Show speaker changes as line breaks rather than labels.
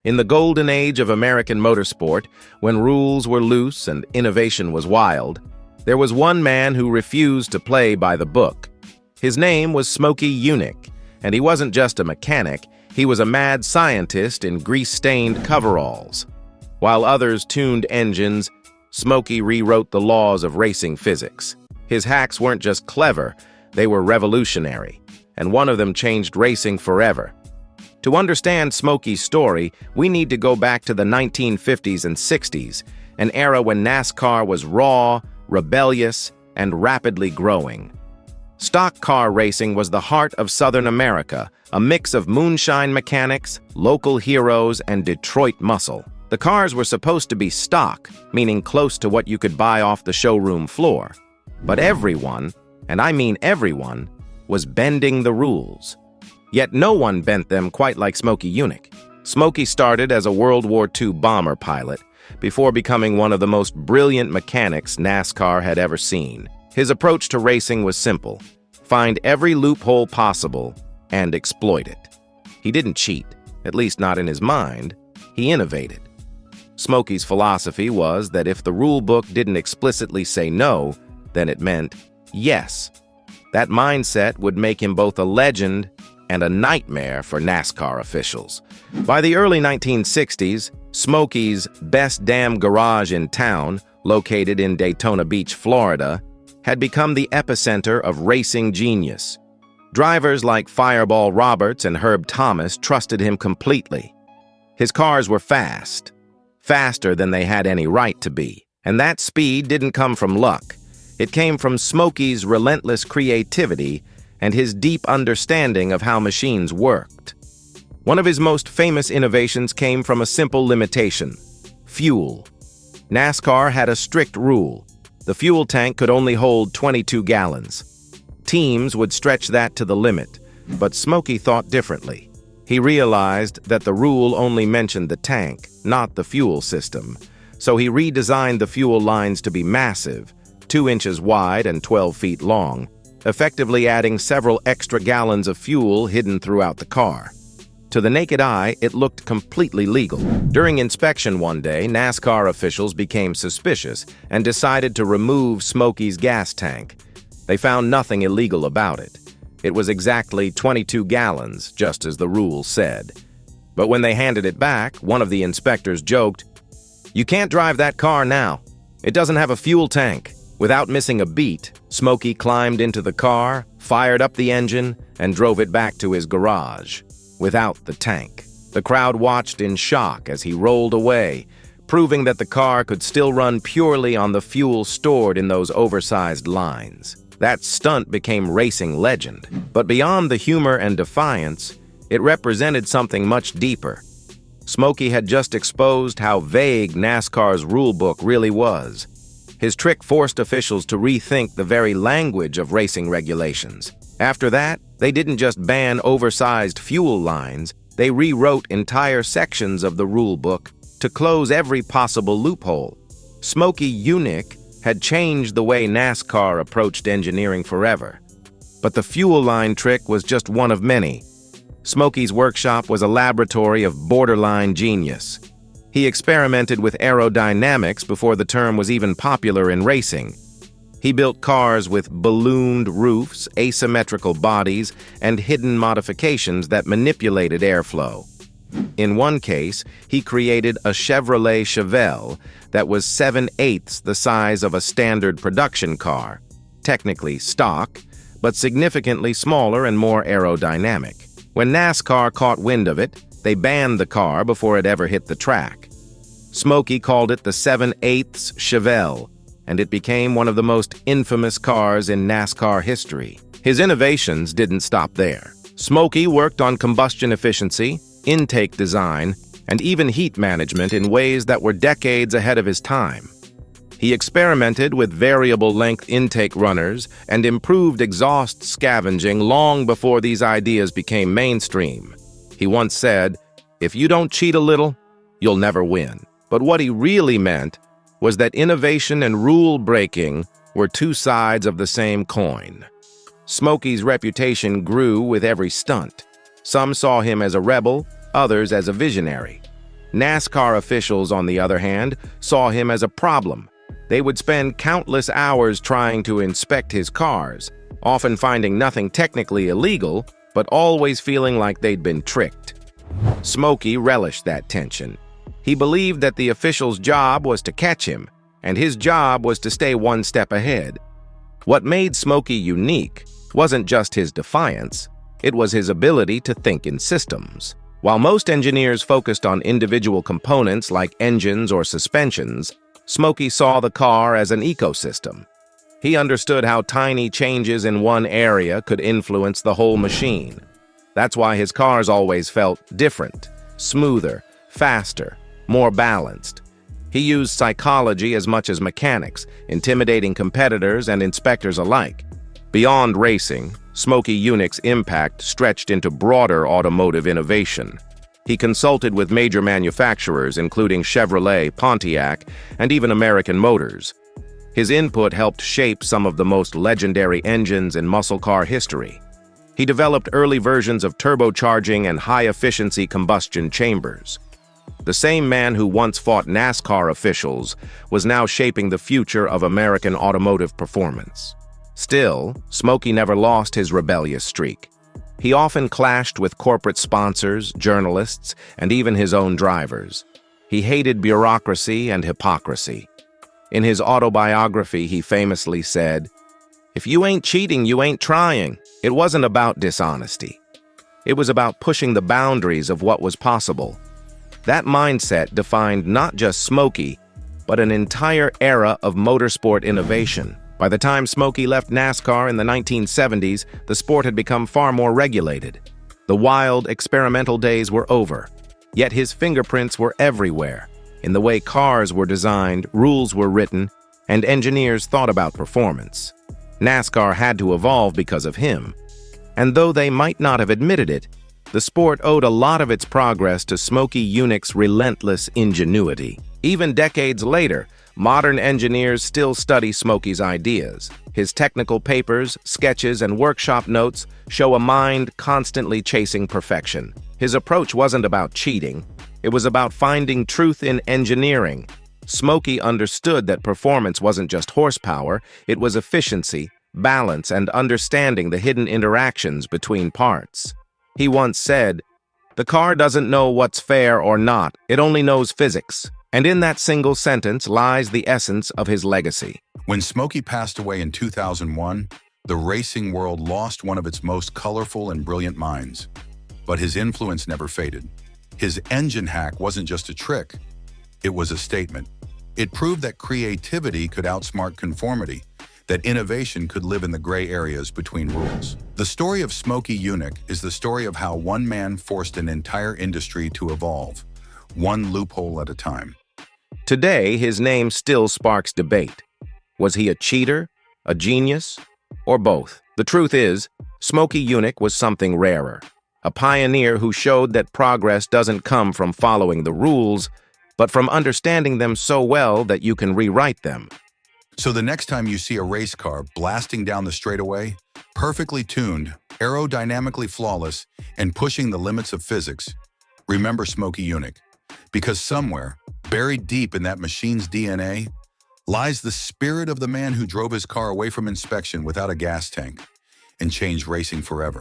In the golden age of American motorsport, when rules were loose and innovation was wild, there was one man who refused to play by the book. His name was Smokey Yunick, and he wasn't just a mechanic, he was a mad scientist in grease-stained coveralls. While others tuned engines, Smokey rewrote the laws of racing physics. His hacks weren't just clever, they were revolutionary, and one of them changed racing forever. To understand Smokey's story, we need to go back to the 1950s and 60s, an era when NASCAR was raw, rebellious, and rapidly growing. Stock car racing was the heart of Southern America, a mix of moonshine mechanics, local heroes, and Detroit muscle. The cars were supposed to be stock, meaning close to what you could buy off the showroom floor. But everyone, and I mean everyone, was bending the rules. Yet no one bent them quite like Smokey Yunick. Smokey started as a World War II bomber pilot before becoming one of the most brilliant mechanics NASCAR had ever seen. His approach to racing was simple: find every loophole possible and exploit it. He didn't cheat, at least not in his mind. He innovated. Smokey's philosophy was that if the rule book didn't explicitly say no, then it meant yes. That mindset would make him both a legend and a nightmare for NASCAR officials. By the early 1960s, Smokey's best damn garage in town, located in Daytona Beach, Florida, had become the epicenter of racing genius. Drivers like Fireball Roberts and Herb Thomas trusted him completely. His cars were fast, faster than they had any right to be, and that speed didn't come from luck. It came from Smokey's relentless creativity and his deep understanding of how machines worked. One of his most famous innovations came from a simple limitation: fuel. NASCAR had a strict rule. The fuel tank could only hold 22 gallons. Teams would stretch that to the limit, but Smokey thought differently. He realized that the rule only mentioned the tank, not the fuel system, so he redesigned the fuel lines to be massive, 2 inches wide and 12 feet long, effectively adding several extra gallons of fuel hidden throughout the car. To the naked eye, it looked completely legal. During inspection one day, NASCAR officials became suspicious and decided to remove Smokey's gas tank. They found nothing illegal about it. It was exactly 22 gallons, just as the rule said. But when they handed it back, one of the inspectors joked, "You can't drive that car now. It doesn't have a fuel tank." Without missing a beat, Smokey climbed into the car, fired up the engine, and drove it back to his garage, without the tank. The crowd watched in shock as he rolled away, proving that the car could still run purely on the fuel stored in those oversized lines. That stunt became racing legend. But beyond the humor and defiance, it represented something much deeper. Smokey had just exposed how vague NASCAR's rulebook really was. His trick forced officials to rethink the very language of racing regulations. After that, they didn't just ban oversized fuel lines, they rewrote entire sections of the rule book to close every possible loophole. Smokey Yunick had changed the way NASCAR approached engineering forever. But the fuel line trick was just one of many. Smokey's workshop was a laboratory of borderline genius. He experimented with aerodynamics before the term was even popular in racing. He built cars with ballooned roofs, asymmetrical bodies, and hidden modifications that manipulated airflow. In one case, he created a Chevrolet Chevelle that was 7/8 the size of a standard production car, technically stock, but significantly smaller and more aerodynamic. When NASCAR caught wind of it, they banned the car before it ever hit the track. Smokey called it the 7/8 Chevelle, and it became one of the most infamous cars in NASCAR history. His innovations didn't stop there. Smokey worked on combustion efficiency, intake design, and even heat management in ways that were decades ahead of his time. He experimented with variable length intake runners and improved exhaust scavenging long before these ideas became mainstream. He once said, "If you don't cheat a little, you'll never win." But what he really meant was that innovation and rule breaking were two sides of the same coin. Smokey's reputation grew with every stunt. Some saw him as a rebel, others as a visionary. NASCAR officials, on the other hand, saw him as a problem. They would spend countless hours trying to inspect his cars, often finding nothing technically illegal, but always feeling like they'd been tricked. Smokey relished that tension. He believed that the official's job was to catch him, and his job was to stay one step ahead. What made Smokey unique wasn't just his defiance, it was his ability to think in systems. While most engineers focused on individual components like engines or suspensions, Smokey saw the car as an ecosystem. He understood how tiny changes in one area could influence the whole machine. That's why his cars always felt different, smoother, faster, more balanced. He used psychology as much as mechanics, intimidating competitors and inspectors alike. Beyond racing, Smokey Yunick's impact stretched into broader automotive innovation. He consulted with major manufacturers including Chevrolet, Pontiac, and even American Motors. His input helped shape some of the most legendary engines in muscle car history. He developed early versions of turbocharging and high-efficiency combustion chambers. The same man who once fought NASCAR officials was now shaping the future of American automotive performance. Still, Smokey never lost his rebellious streak. He often clashed with corporate sponsors, journalists, and even his own drivers. He hated bureaucracy and hypocrisy. In his autobiography, he famously said, "If you ain't cheating, you ain't trying." It wasn't about dishonesty. It was about pushing the boundaries of what was possible. That mindset defined not just Smokey, but an entire era of motorsport innovation. By the time Smokey left NASCAR in the 1970s, the sport had become far more regulated. The wild, experimental days were over. Yet his fingerprints were everywhere. In the way cars were designed, rules were written, and engineers thought about performance. NASCAR had to evolve because of him. And though they might not have admitted it, the sport owed a lot of its progress to Smokey Yunick's relentless ingenuity. Even decades later, modern engineers still study Smokey's ideas. His technical papers, sketches, and workshop notes show a mind constantly chasing perfection. His approach wasn't about cheating. It was about finding truth in engineering. Smokey understood that performance wasn't just horsepower, it was efficiency, balance, and understanding the hidden interactions between parts. He once said, "The car doesn't know what's fair or not, it only knows physics." And in that single sentence lies the essence of his legacy.
When Smokey passed away in 2001, the racing world lost one of its most colorful and brilliant minds. But his influence never faded. His engine hack wasn't just a trick, it was a statement. It proved that creativity could outsmart conformity, that innovation could live in the gray areas between rules. The story of Smokey Yunick is the story of how one man forced an entire industry to evolve, one loophole at a time.
Today, his name still sparks debate. Was he a cheater, a genius, or both? The truth is, Smokey Yunick was something rarer. A pioneer who showed that progress doesn't come from following the rules, but from understanding them so well that you can rewrite them.
So the next time you see a race car blasting down the straightaway, perfectly tuned, aerodynamically flawless, and pushing the limits of physics, remember Smokey Yunick. Because somewhere, buried deep in that machine's DNA, lies the spirit of the man who drove his car away from inspection without a gas tank and changed racing forever.